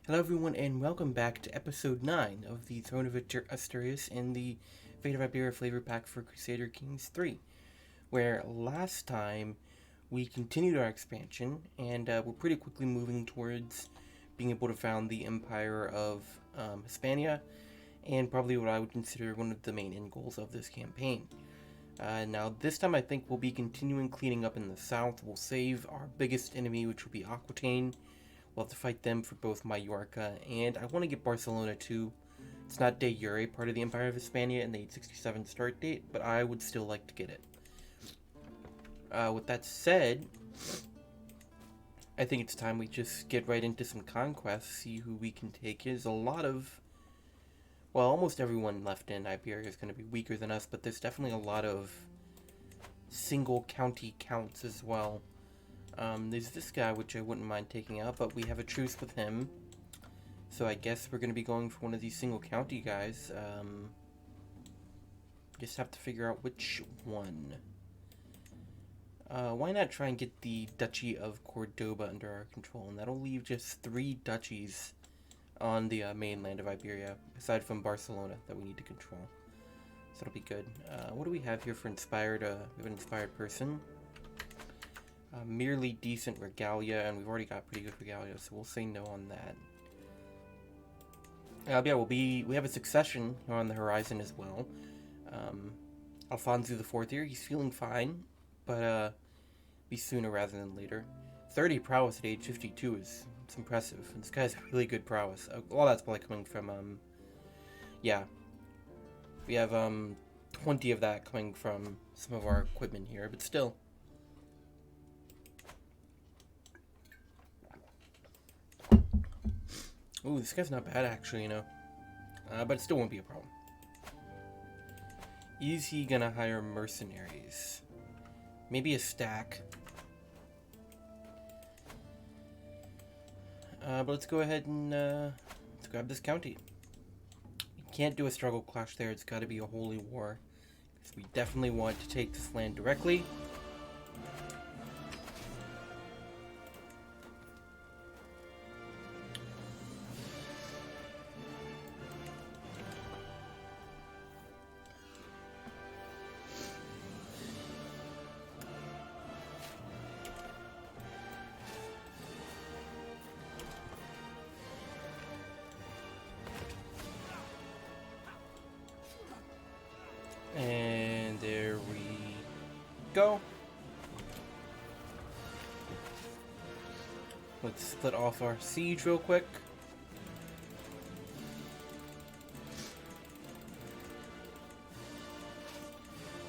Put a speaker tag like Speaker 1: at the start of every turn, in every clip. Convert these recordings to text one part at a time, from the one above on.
Speaker 1: Hello everyone and welcome back to episode 9 of the Throne of Asturias in the Fate of Iberia flavor pack for Crusader Kings 3, where last time we continued our expansion and we're pretty quickly moving towards being able to found the Empire of Hispania, and probably what I would consider one of the main end goals of this campaign. Now this time I think we'll be continuing cleaning up in the south. We'll save our biggest enemy, which will be Aquitaine. We'll have to fight them for both Mallorca, and I want to get Barcelona too. It's not de jure part of the Empire of Hispania and the 867 start date, but I would still like to get it. With that said, I think it's time we just get right into some conquests, see who we can take. There's a lot of, well, almost everyone left in Iberia is going to be weaker than us, but there's definitely a lot of single county counts as well. There's this guy, which I wouldn't mind taking out, but we have a truce with him. So I guess we're going to be going for one of these single county guys. Just have to figure out which one. Why not try and get the Duchy of Cordoba under our control? And that'll leave just 3 duchies on the mainland of Iberia, aside from Barcelona, that we need to control. So it'll be good. What do we have here for inspired? We have an inspired person. Merely decent regalia, and we've already got pretty good regalia, so we'll say no on that. Yeah, we have a succession on the horizon as well. Alfonso IV here, he's feeling fine, but be sooner rather than later. 30 prowess at age 52 it's impressive. This guy's really good prowess. All that's probably coming from, yeah. We have 20 of that coming from some of our equipment here, but still. Ooh, this guy's not bad actually, you know. But it still won't be a problem. Is he gonna hire mercenaries? Maybe a stack. But let's go ahead and let's grab this county. You can't do a struggle clash there, it's gotta be a holy war. Because we definitely want to take this land directly. And there we go. Let's split off our siege real quick.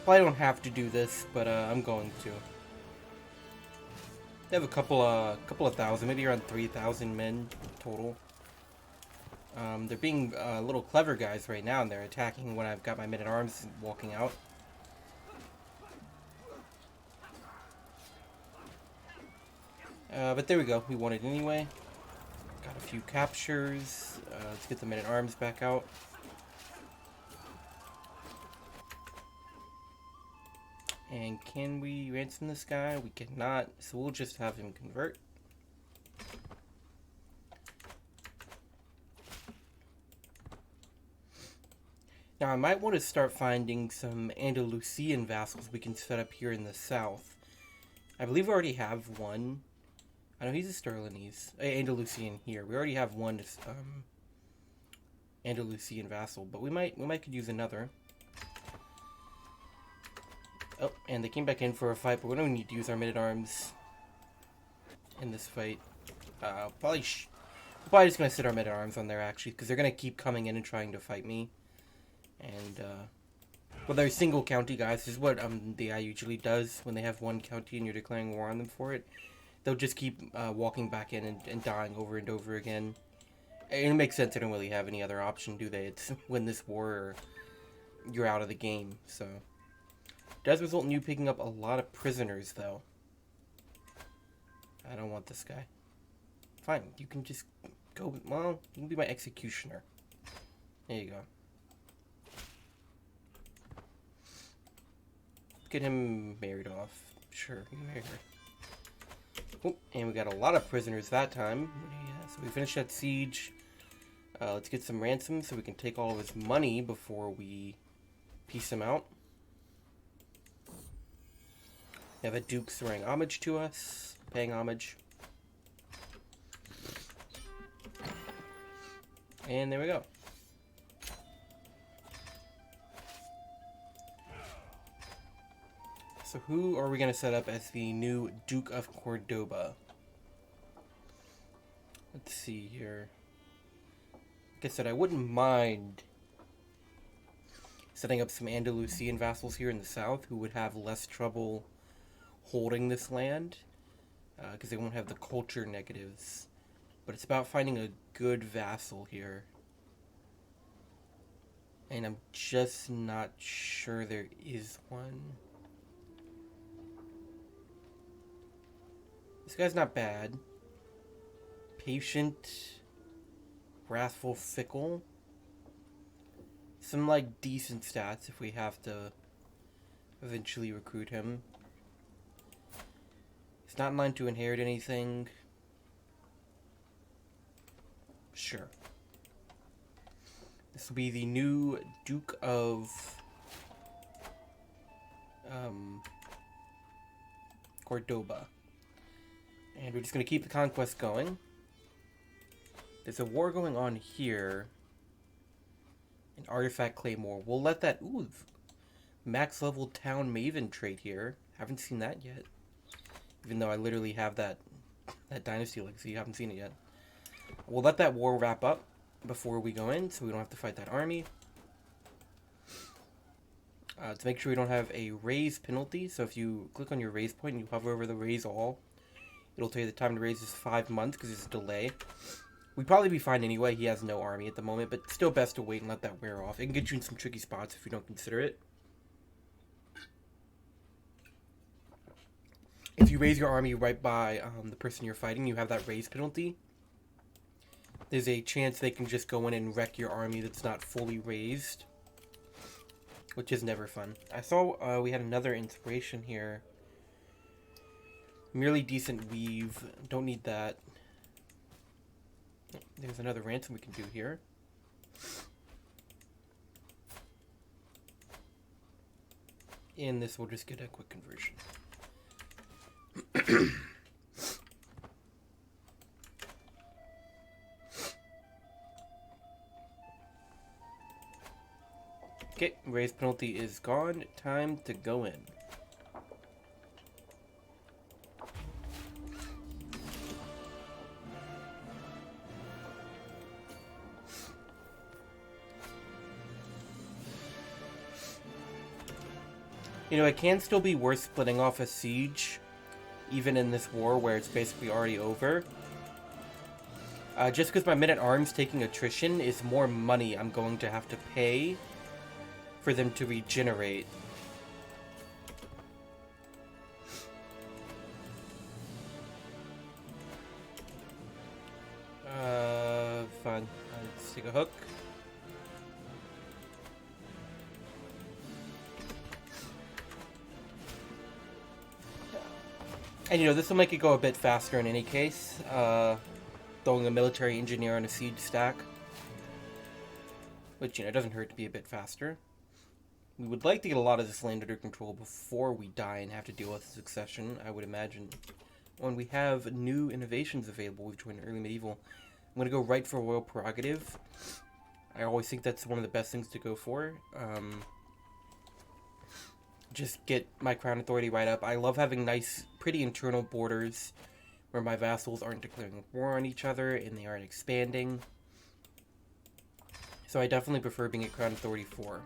Speaker 1: Well, I don't have to do this, but I'm going to. They have a couple of thousand, maybe around 3,000 men total. They're being little clever guys right now, and they're attacking when I've got my men-at-arms walking out. But there we go. We won it anyway. Got a few captures. Let's get the men-at-arms back out. And can we ransom this guy? We cannot, so we'll just have him convert. Now, I might want to start finding some Andalusian vassals we can set up here in the south. I believe we already have one. I know he's a Sterlinese. Andalusian here. We already have one Andalusian vassal, but we might could use another. Oh, and they came back in for a fight, but we don't need to use our men-at-arms in this fight. Probably just going to sit our men-at-arms on there, actually, because they're going to keep coming in and trying to fight me. And, well, they're single county guys. This is what the AI usually does when they have one county and you're declaring war on them for it. They'll just keep walking back in and dying over and over again. And it makes sense. They don't really have any other option, do they? It's win this war or you're out of the game, so... It does result in you picking up a lot of prisoners, though. I don't want this guy. Fine, you can just go... Well, you can be my executioner. There you go. Get him married off. Sure, you marry her. Oh, and we got a lot of prisoners that time. What do you have? So we finished that siege. Let's get some ransom so we can take all of his money before we piece him out. We have a duke throwing homage to us, paying homage. And there we go. So who are we going to set up as the new Duke of Cordoba? Let's see here. Like I said, I wouldn't mind setting up some Andalusian vassals here in the south who would have less trouble holding this land because they won't have the culture negatives. But it's about finding a good vassal here. And I'm just not sure there is one. This guy's not bad. Patient, wrathful, fickle. Some like decent stats if we have to eventually recruit him. He's not in line to inherit anything. Sure. This will be the new Duke of Cordoba. And we're just going to keep the conquest going. There's a war going on here. An artifact claymore. We'll let that... Ooh, max level town maven trait here. Haven't seen that yet. Even though I literally have that dynasty legacy. You haven't seen it yet. We'll let that war wrap up before we go in, so we don't have to fight that army. To make sure we don't have a raise penalty. So if you click on your raise point and you hover over the raise all, it'll tell you the time to raise is 5 months because there's a delay. We'd probably be fine anyway. He has no army at the moment, but still best to wait and let that wear off. It can get you in some tricky spots if you don't consider it. If you raise your army right by the person you're fighting, you have that raise penalty. There's a chance they can just go in and wreck your army that's not fully raised, which is never fun. I saw we had another inspiration here. Merely decent weave. Don't need that. There's another ransom we can do here. And this will just get a quick conversion. Okay, raise penalty is gone. Time to go in. You know, it can still be worth splitting off a siege, even in this war where it's basically already over. Just because my men-at-arms taking attrition is more money I'm going to have to pay for them to regenerate. Fine. Let's take a hook. And you know, this will make it go a bit faster in any case. Throwing a military engineer on a siege stack. Which, you know, doesn't hurt to be a bit faster. We would like to get a lot of this land under control before we die and have to deal with the succession, I would imagine. When we have new innovations available, we've joined early medieval. I'm going to go right for royal prerogative. I always think that's one of the best things to go for. Just get my crown authority right up. I love having nice, pretty internal borders where my vassals aren't declaring war on each other and they aren't expanding. So I definitely prefer being at crown authority 4.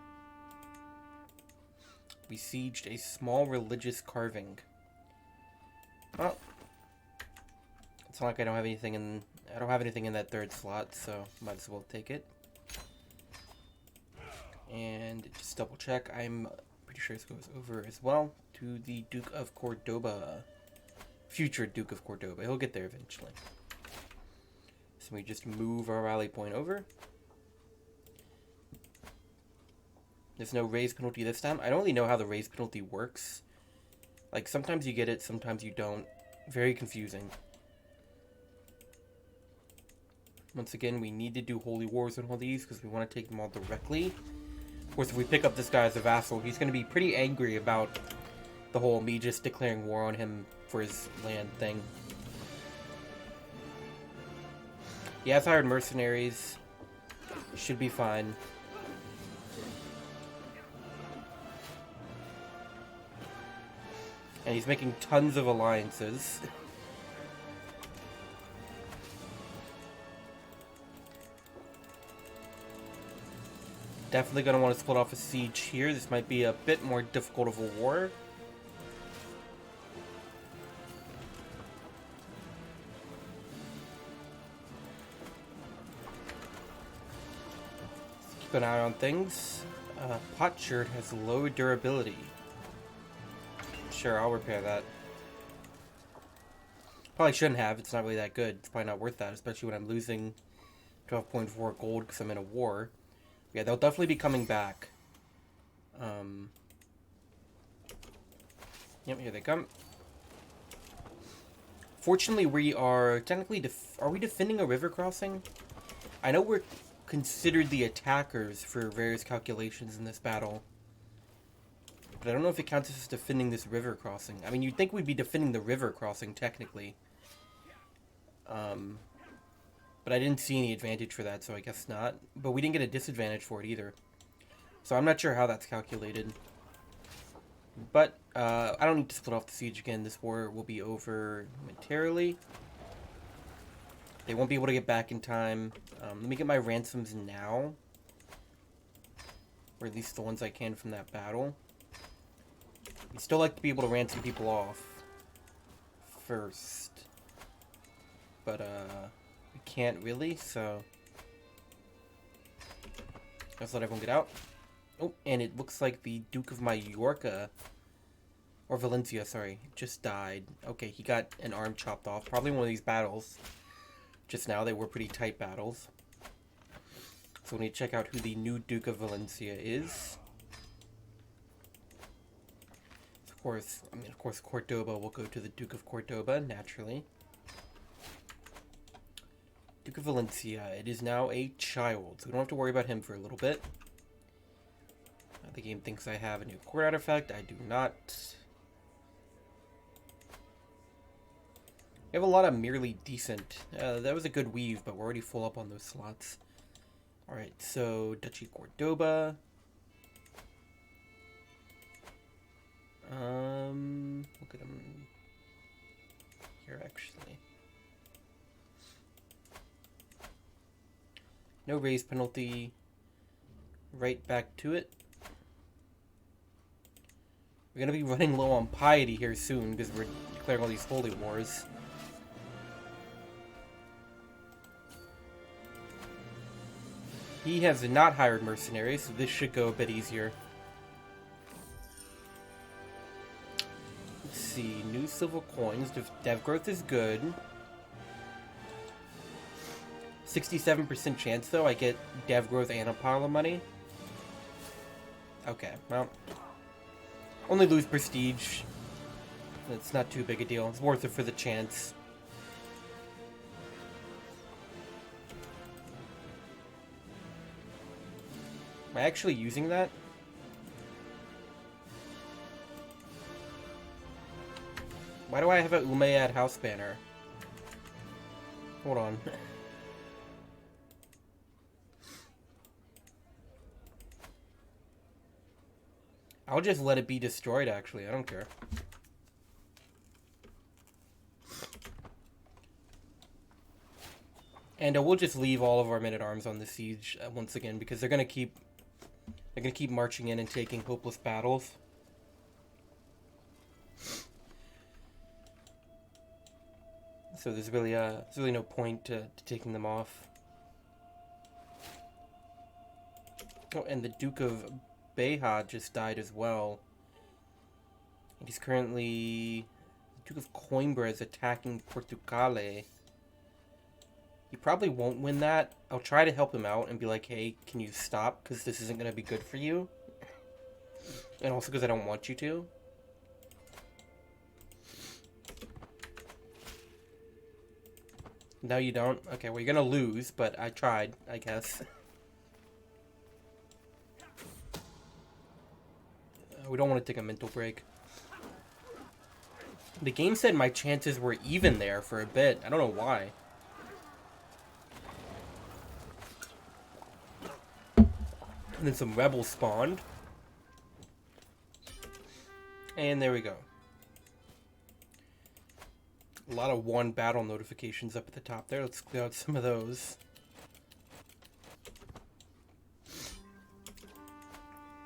Speaker 1: We sieged a small religious carving. Well, it's not like I don't have anything in. I don't have anything in that third slot, so might as well take it. And just double check. I'm pretty sure this goes over as well to the Duke of Cordoba, future Duke of Cordoba. He'll get there eventually. So we just move our rally point over. There's no raise penalty this time. I don't really know how the raise penalty works. Like, sometimes you get it, sometimes you don't. Very confusing. Once again, we need to do holy wars on all these because we want to take them all directly. Of course, if we pick up this guy as a vassal, he's going to be pretty angry about the whole me just declaring war on him for his land thing. He has hired mercenaries. Should be fine. And he's making tons of alliances. Definitely going to want to split off a siege here. This might be a bit more difficult of a war. Keep an eye on things. Potsherd has low durability. Sure, I'll repair that. Probably shouldn't have. It's not really that good. It's probably not worth that, especially when I'm losing 12.4 gold because I'm in a war. Yeah, they'll definitely be coming back. Yep, here they come. Fortunately, we are technically... Are we defending a river crossing? I know we're considered the attackers for various calculations in this battle. But I don't know if it counts as defending this river crossing. I mean, you'd think we'd be defending the river crossing, technically. But I didn't see any advantage for that, so I guess not. But we didn't get a disadvantage for it either. So I'm not sure how that's calculated. But I don't need to split off the siege again. This war will be over momentarily. They won't be able to get back in time. Let me get my ransoms now. Or at least the ones I can from that battle. I'd still like to be able to ransom people off first. But we can't really, so let's let everyone get out. Oh, and it looks like the Duke of Mallorca, or Valencia, sorry, just died. Okay, he got an arm chopped off. Probably one of these battles. Just now, they were pretty tight battles. So we need to check out who the new Duke of Valencia is. Of course, Cordoba will go to the Duke of Cordoba, naturally. Duke of Valencia, it is now a child, so we don't have to worry about him for a little bit. The game thinks I have a new court artifact. I do not. We have a lot of merely decent. That was a good weave, but we're already full up on those slots. Alright, so Duchy Cordoba. Look at them here, actually. No raise penalty. Right back to it. We're gonna be running low on piety here soon because we're declaring all these holy wars. He has not hired mercenaries, so this should go a bit easier. Let's see, new civil coins. Dev growth is good. 67% chance though, I get dev growth and a pile of money. Okay, well, only lose prestige. It's not too big a deal. It's worth it for the chance. Am I actually using that? Why do I have a Umayyad house banner? Hold on. I'll just let it be destroyed, actually. I don't care. And we'll just leave all of our men-at-arms on the siege once again, because they're gonna keep marching in and taking hopeless battles. So there's really no point to taking them off. Oh, and the Duke of Beja just died as well. And he's currently... The Duke of Coimbra is attacking Portucale. He probably won't win that. I'll try to help him out and be like, hey, can you stop? Because this isn't going to be good for you. And also because I don't want you to. No, you don't? Okay, well, you're gonna lose, but I tried, I guess. We don't want to take a mental break. The game said my chances were even there for a bit. I don't know why. And then some rebels spawned. And there we go. A lot of one battle notifications up at the top there. Let's clear out some of those.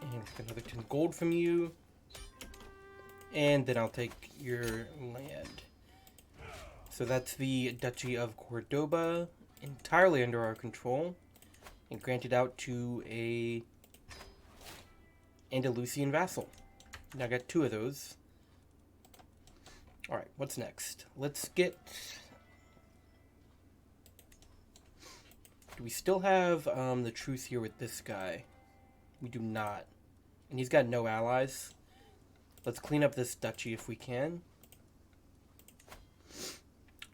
Speaker 1: And get another 10 gold from you. And then I'll take your land. So that's the Duchy of Cordoba, entirely under our control, and granted out to a Andalusian vassal. Now I got 2 of those. Alright, what's next? Let's get... Do we still have the truce here with this guy? We do not. And he's got no allies. Let's clean up this duchy if we can.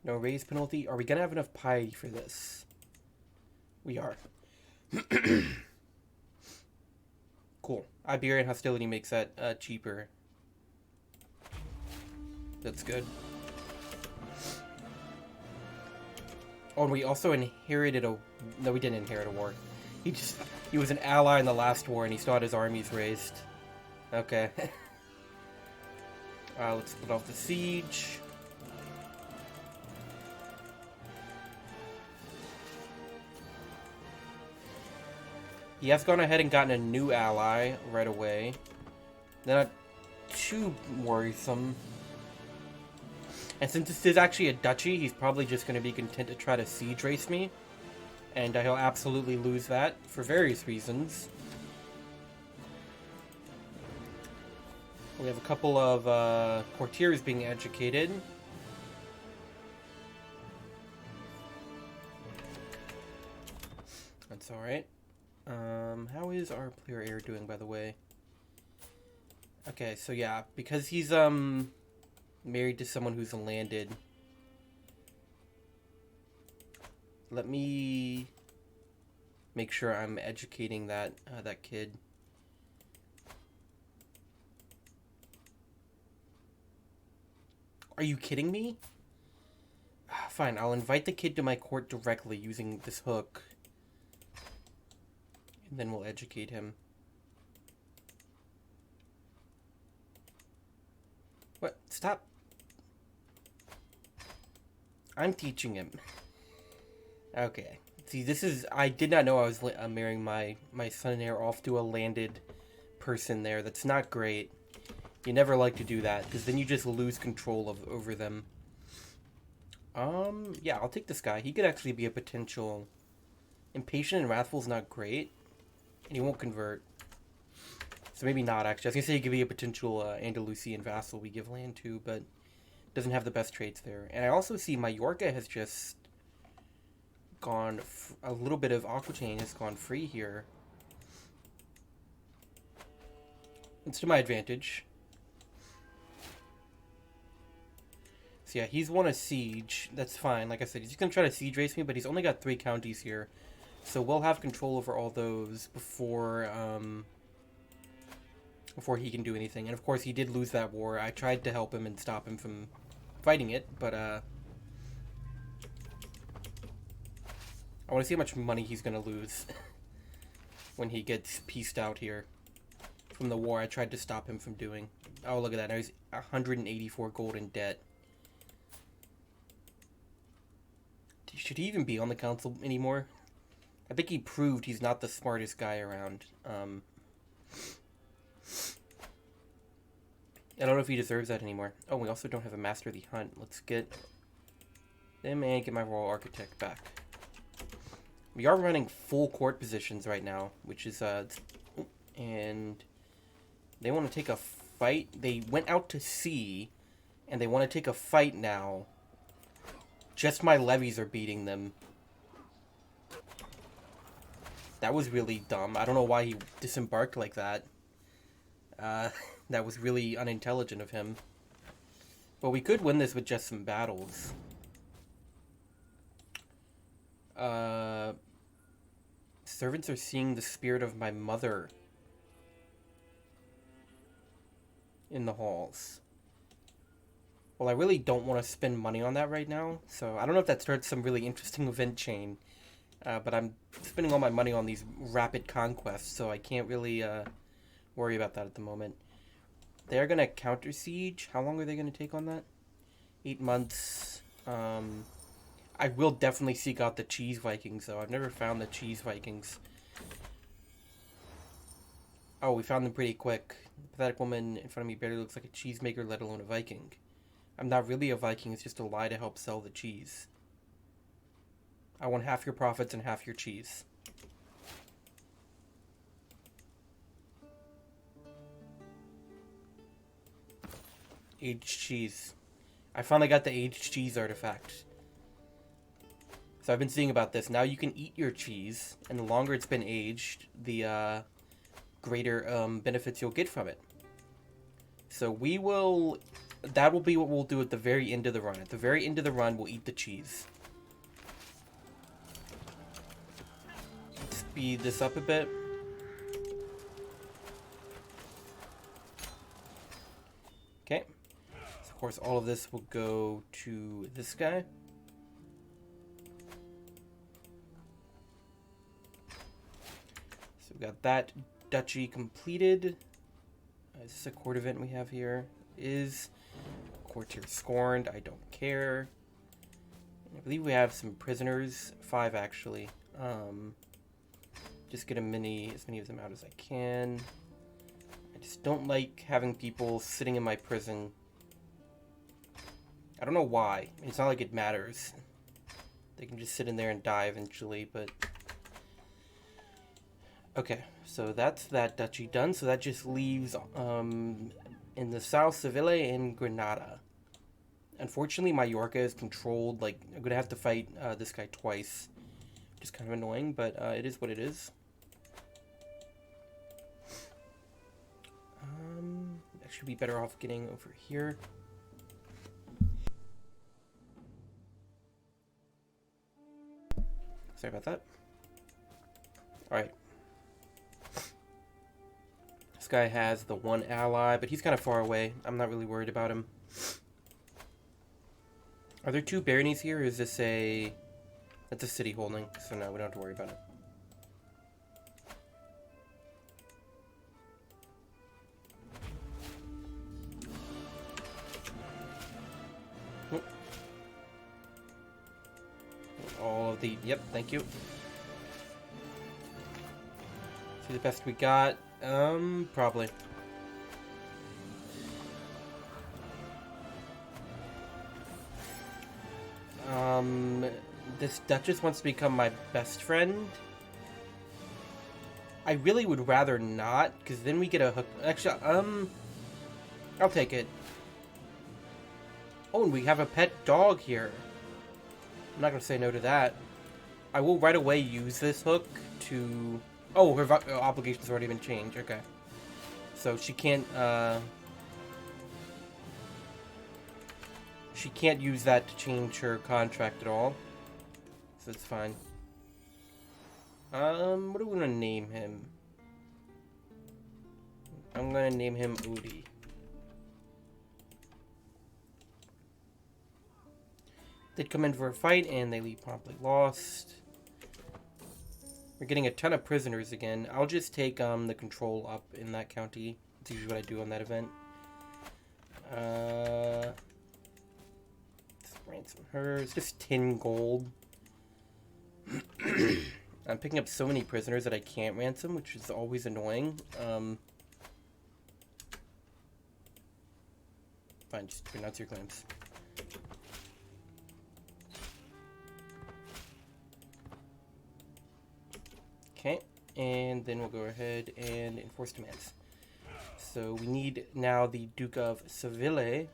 Speaker 1: No raise penalty. Are we going to have enough piety for this? We are. Cool. Iberian hostility makes that cheaper. That's good. Oh, and we also inherited a... No, we didn't inherit a war. He was an ally in the last war, and he still had his armies raised. Okay. Let's split off the siege. He has gone ahead and gotten a new ally right away. They're not too worrisome. And since this is actually a duchy, he's probably just going to be content to try to siege race me. And he'll absolutely lose that for various reasons. We have a couple of courtiers being educated. That's alright. How is our player air doing, by the way? Okay, so yeah, because he's married to someone who's landed. Let me make sure I'm educating that that kid. Are you kidding me? Fine, I'll invite the kid to my court directly using this hook. And then we'll educate him. What? Stop. I'm teaching him. Okay. See, this is... I did not know I was marrying my son-in-law off to a landed person there. That's not great. You never like to do that, because then you just lose control over them. Yeah, I'll take this guy. He could actually be a potential... Impatient and Wrathful's not great. And he won't convert. So maybe not, actually. I was going to say he could be a potential Andalusian vassal we give land to, but doesn't have the best traits there. And I also see Mallorca has just gone... a little bit of Aquitaine has gone free here. It's to my advantage. So yeah, he's won a siege. That's fine. Like I said, he's going to try to siege race me, but he's only got 3 counties here. So we'll have control over all those before he can do anything. And of course, he did lose that war. I tried to help him and stop him from fighting it, but I want to see how much money he's going to lose when he gets pieced out here from the war I tried to stop him from doing. Oh, look at that. Now he's 184 gold in debt. Should he even be on the council anymore? I think he proved he's not the smartest guy around. I don't know if he deserves that anymore. Oh, we also don't have a Master of the Hunt. Let's get them and get my Royal Architect back. We are running full court positions right now, which is, and they want to take a fight. They went out to sea, and they want to take a fight now. Just my levies are beating them. That was really dumb. I don't know why he disembarked like that. That was really unintelligent of him. But we could win this with just some battles. Servants are seeing the spirit of my mother in the halls. Well, I really don't want to spend money on that right now, so I don't know if that starts some really interesting event chain. But I'm spending all my money on these rapid conquests, so I can't really worry about that at the moment. They're going to counter siege. How long are they going to take on that? 8 months. I will definitely seek out the cheese Vikings, though. I've never found the cheese Vikings. Oh, we found them pretty quick. The pathetic woman in front of me barely looks like a cheesemaker, let alone a Viking. I'm not really a Viking, it's just a lie to help sell the cheese. I want half your profits and half your cheese. Aged cheese. I finally got the aged cheese artifact. So I've been seeing about this. Now you can eat your cheese, and the longer it's been aged, the greater benefits you'll get from it. So we will... That will be what we'll do at the very end of the run. At the very end of the run, we'll eat the cheese. Speed this up a bit. Okay. So of course, all of this will go to this guy. So we got that duchy completed. Is this a court event we have here? Is courtier scorned? I don't care. I believe we have some prisoners. 5 actually. Just get as many of them out as I can. I just don't like having people sitting in my prison. I don't know why. It's not like it matters. They can just sit in there and die eventually, but... Okay, so that's that duchy done. So that just leaves in the south, Seville and Granada. Unfortunately, Mallorca is controlled. Like, I'm going to have to fight this guy twice. Which is kind of annoying, but it is what it is. I should be better off getting over here. Sorry about that. Alright. This guy has the one ally, but he's kind of far away. I'm not really worried about him. Are there 2 baronies here, or is this a... That's a city holding, so no, we don't have to worry about it. All of the... Yep, thank you. See the best we got? Probably. This Duchess wants to become my best friend. I really would rather not, because then we get a hook. Actually, I'll take it. Oh, and we have a pet dog here. I'm not going to say no to that. I will right away use this hook to... Oh, her obligation's already been changed. Okay. So she can't use that to change her contract at all. So it's fine. What do we want to name him? I'm going to name him Udi. They'd come in for a fight, and they leave promptly lost. We're getting a ton of prisoners again. I'll just take the control up in that county. That's usually what I do on that event. Let's ransom her. It's just 10 gold. I'm picking up so many prisoners that I can't ransom, which is always annoying. Fine, just pronounce your claims. Okay, and then we'll go ahead and enforce demands. So we need now the Duke of Seville,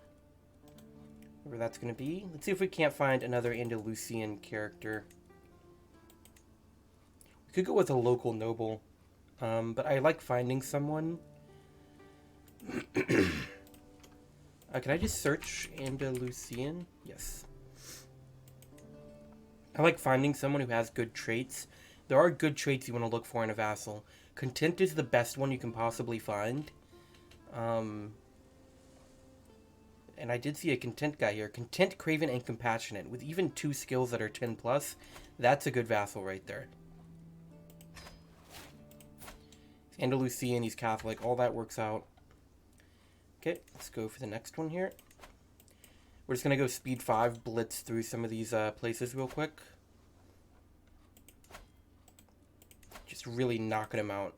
Speaker 1: wherever that's going to be. Let's see if we can't find another Andalusian character. We could go with a local noble, but I like finding someone. Can I just search Andalusian? Yes. I like finding someone who has good traits. There are good traits you want to look for in a vassal. Content is the best one you can possibly find. And I did see a content guy here. Content, Craven, and Compassionate. With even 2 skills that are 10 plus, that's a good vassal right there. He's Andalusian, he's Catholic, all that works out. Okay, let's go for the next one here. We're just going to go speed 5, blitz through some of these places real quick. Just really knocking them out.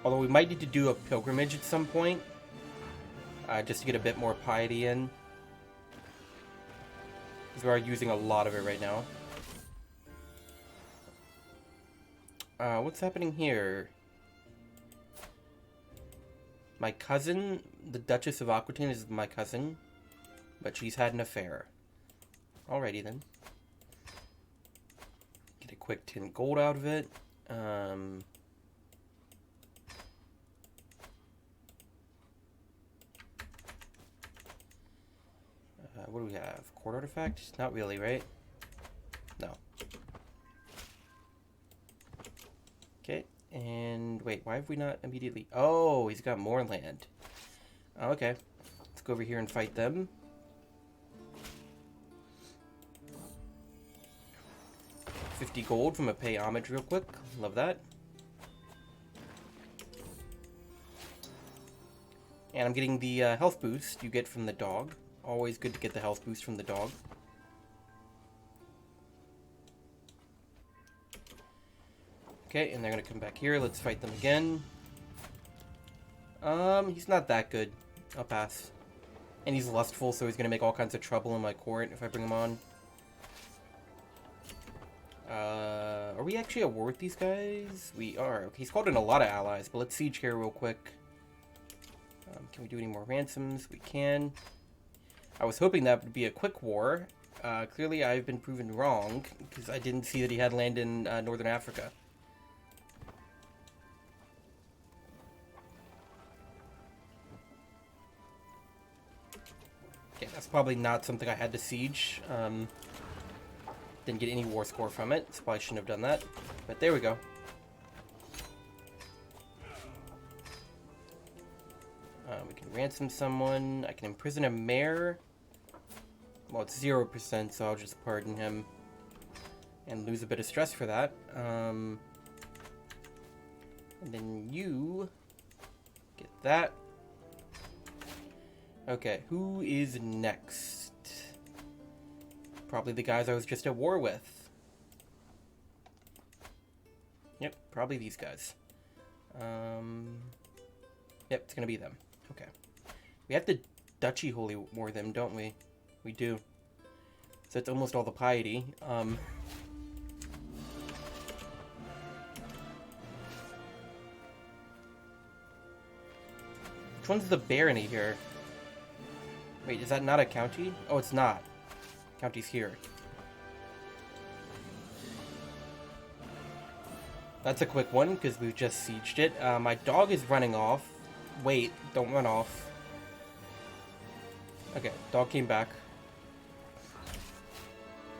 Speaker 1: Although we might need to do a pilgrimage at some point. Just to get a bit more piety in. Because we are using a lot of it right now. What's happening here? My cousin, the Duchess of Aquitaine, is my cousin. But she's had an affair. Alrighty then. Get a quick 10 gold out of it. What do we have? Court artifact? Not really, right? No. Okay, and wait, why have we not immediately... Oh, he's got more land. Okay, let's go over here and fight them. $50 gold from a pay homage real quick. Love that. And I'm getting the health boost you get from the dog. Always good to get the health boost from the dog. Okay, and they're gonna come back here. Let's fight them again. He's not that good. I'll pass. And he's lustful, so he's gonna make all kinds of trouble in my court if I bring him on. Are we actually at war with these guys? We are. Okay, he's called in a lot of allies, but let's siege here real quick. Can we do any more ransoms? We can. I was hoping that would be a quick war. Clearly I've been proven wrong, because I didn't see that he had land in Northern Africa. Okay, that's probably not something I had to siege. Didn't get any war score from it, so probably shouldn't have done that. But there we go. We can ransom someone. I can imprison a mayor. Well, it's 0%, so I'll just pardon him. And lose a bit of stress for that. And then you get that. Okay, who is next? Probably the guys I was just at war with. Yep, probably these guys. Yep, it's gonna be them. Okay. We have to Duchy Holy War them, don't we? We do. So it's almost all the piety. Which one's the barony here? Wait, is that not a county? Oh, it's not. County's here. That's a quick one, because we've just sieged it. My dog is running off. Wait, don't run off. Okay, dog came back.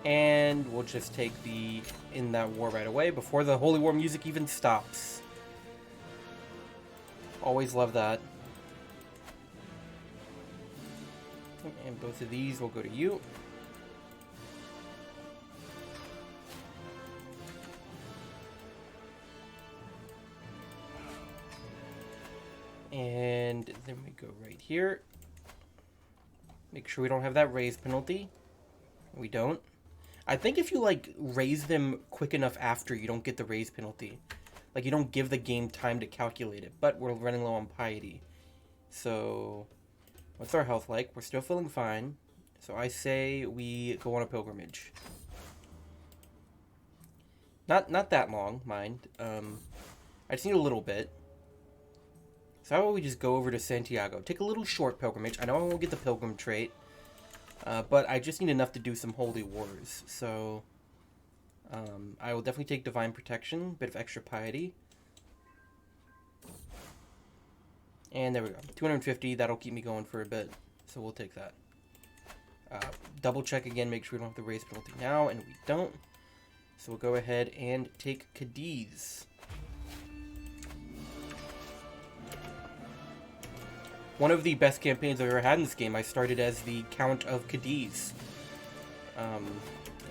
Speaker 1: And we'll just take the in that war right away before the Holy War music even stops. Always love that. And both of these will go to you. And then we go right here. Make sure we don't have that raise penalty. We don't. I think if you, like, raise them quick enough after, you don't get the raise penalty. Like, you don't give the game time to calculate it. But we're running low on piety. So, what's our health like? We're still feeling fine. So I say we go on a pilgrimage. Not that long, mind. I just need a little bit. So how about we just go over to Santiago? Take a little short pilgrimage. I know I won't get the pilgrim trait. But I just need enough to do some holy wars. So I will definitely take divine protection. Bit of extra piety. And there we go. 250, that'll keep me going for a bit. So we'll take that. Double check again, make sure we don't have the raise penalty now, and we don't. So we'll go ahead and take Cadiz. One of the best campaigns I've ever had in this game. I started as the Count of Cadiz.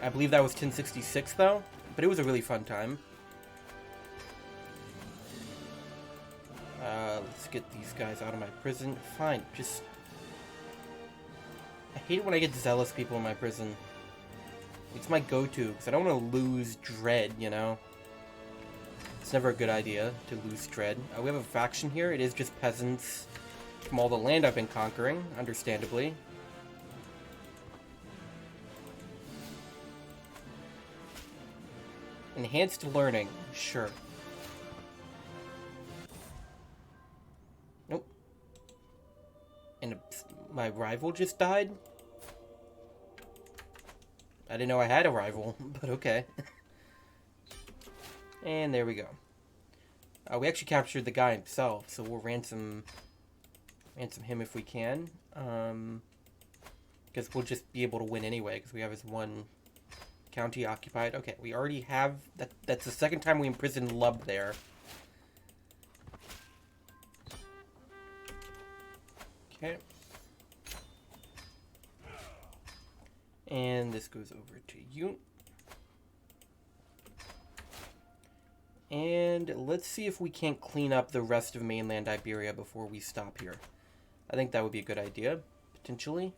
Speaker 1: I believe that was 1066 though, but it was a really fun time. Let's get these guys out of my prison. Fine, just... I hate it when I get zealous people in my prison. It's my go-to, because I don't want to lose dread, you know? It's never a good idea to lose dread. We have a faction here. It is just peasants from all the land I've been conquering, understandably. Enhanced learning, sure. Nope. And my rival just died? I didn't know I had a rival, but okay. And there we go. We actually captured the guy himself, so we'll ransom him if we can. Because we'll just be able to win anyway, because we have his one county occupied. Okay, we already have... That's the second time we imprisoned Lub there. Okay. And this goes over to you. And let's see if we can't clean up the rest of mainland Iberia before we stop here. I think that would be a good idea, potentially.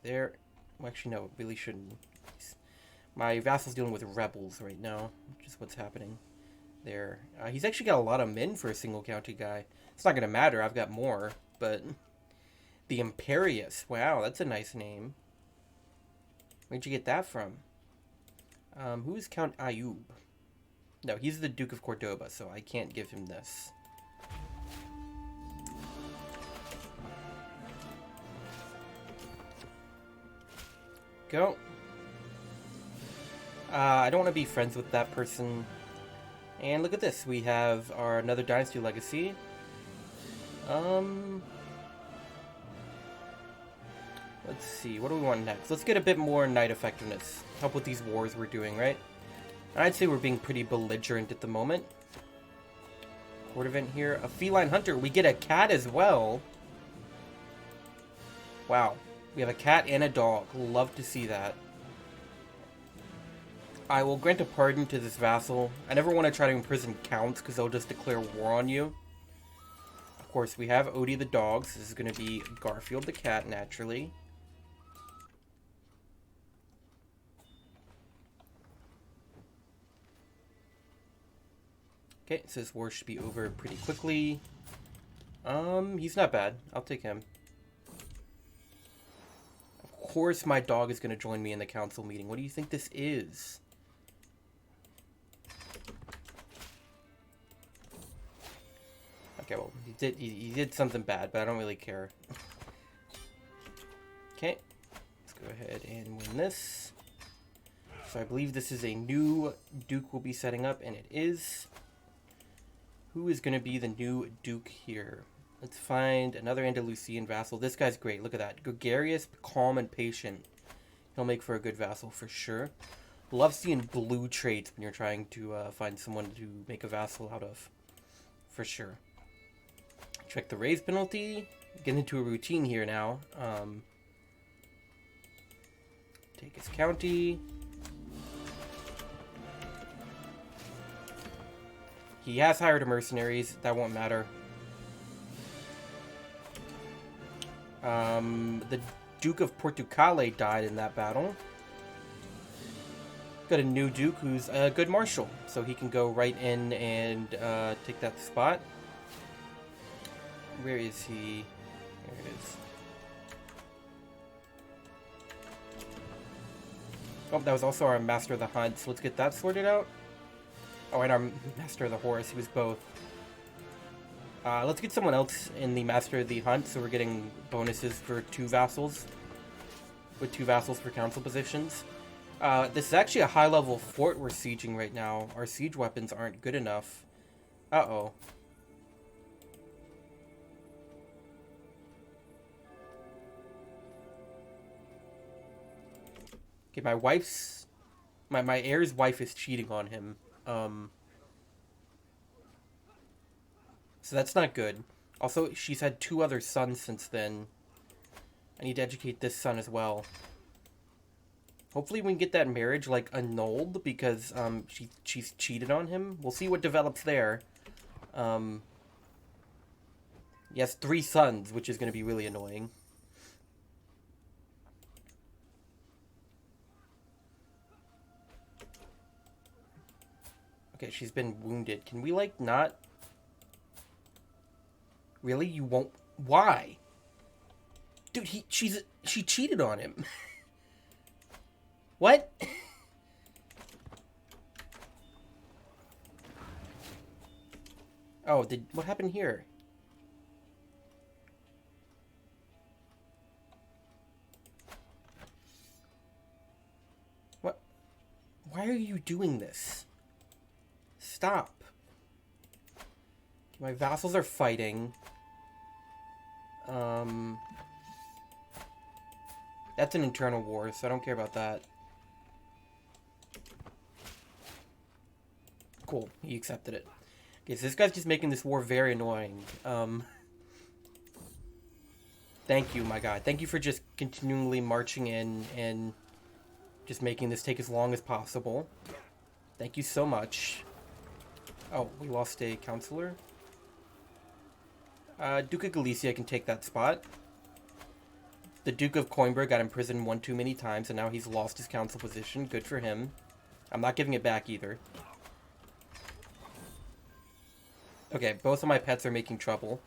Speaker 1: There. Well, actually, no, it really shouldn't. My vassal's dealing with rebels right now, which is what's happening there. He's actually got a lot of men for a single county guy. It's not going to matter, I've got more, but... The Imperious. Wow, that's a nice name. Where'd you get that from? Who's Count Ayub? No, he's the Duke of Cordoba, so I can't give him this. Go. I don't want to be friends with that person. And look at this. We have our another Dynasty Legacy. Let's see, what do we want next? Let's get a bit more knight effectiveness. Help with these wars we're doing, right? I'd say we're being pretty belligerent at the moment. Court event here. A feline hunter. We get a cat as well. Wow. We have a cat and a dog. Love to see that. I will grant a pardon to this vassal. I never want to try to imprison counts because they'll just declare war on you. Of course, we have Odie the dog. So this is going to be Garfield the cat, naturally. Okay, so this war should be over pretty quickly. He's not bad. I'll take him. Of course my dog is going to join me in the council meeting. What do you think this is? Okay, well, he did something bad, but I don't really care. Okay, let's go ahead and win this. So I believe this is a new Duke we'll be setting up, and it is. Who is going to be the new Duke here? Let's find another Andalusian vassal. This guy's great. Look at that. Gregarious, calm, and patient. He'll make for a good vassal for sure. Love seeing blue traits when you're trying to find someone to make a vassal out of. For sure. Check the raise penalty. Get into a routine here now. Take his county. He has hired a mercenaries. That won't matter. The Duke of Portucale died in that battle. Got a new Duke who's a good marshal. So he can go right in and take that spot. Where is he? There it is. Oh, that was also our Master of the Hunt. So let's get that sorted out. Oh, and our Master of the Horse. He was both. Let's get someone else in the Master of the Hunt, so we're getting bonuses for 2 vassals. With 2 vassals for council positions. This is actually a high-level fort we're sieging right now. Our siege weapons aren't good enough. Uh-oh. Okay, my wife's... My heir's wife is cheating on him. So that's not good. Also, she's had 2 other sons since then. I need to educate this son as well. Hopefully we can get that marriage, like, annulled, because, she's cheated on him. We'll see what develops there. He has 3 sons, which is going to be really annoying. Okay, she's been wounded. Can we, like, not... Really? You won't... Why? Dude, she cheated on him. What? Oh, what happened here? What? Why are you doing this? Stop. My vassals are fighting. That's an internal war, so I don't care about that. Cool, he accepted it. Okay, so this guy's just making this war very annoying. Thank you, my god. Thank you for just continually marching in and just making this take as long as possible. Thank you so much. Oh, we lost a counselor. Duke of Galicia can take that spot. The Duke of Coimbra got imprisoned 1 too many times, and now he's lost his council position. Good for him. I'm not giving it back either. Okay, both of my pets are making trouble.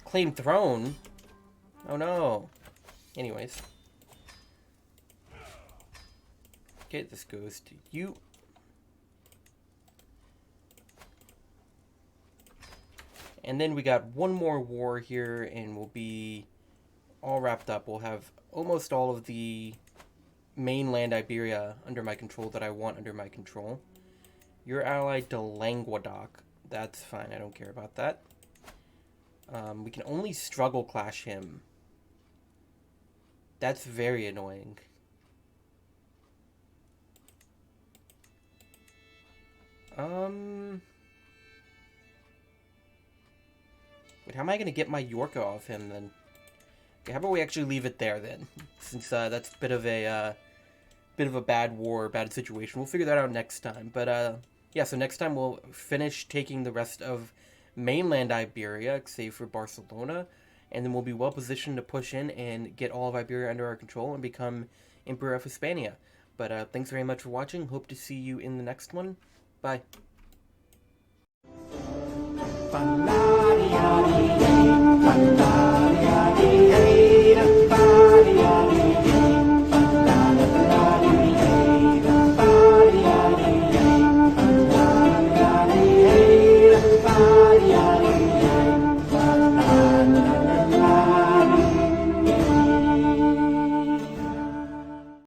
Speaker 1: Claim throne? Oh no. Anyways. Okay, this goes to you. And then we got one more war here, and we'll be all wrapped up. We'll have almost all of the mainland Iberia under my control that I want under my control. Your ally, de Languedoc. That's fine, I don't care about that. We can only struggle clash him. That's very annoying. Wait, how am I going to get my Yorka off him, then? Okay, how about we actually leave it there, then? Since, that's a bit of a bad war, bad situation. We'll figure that out next time. But, yeah, so next time we'll finish taking the rest of mainland Iberia, save for Barcelona, and then we'll be well positioned to push in and get all of Iberia under our control and become Emperor of Hispania. But, thanks very much for watching. Hope to see you in the next one. Bye.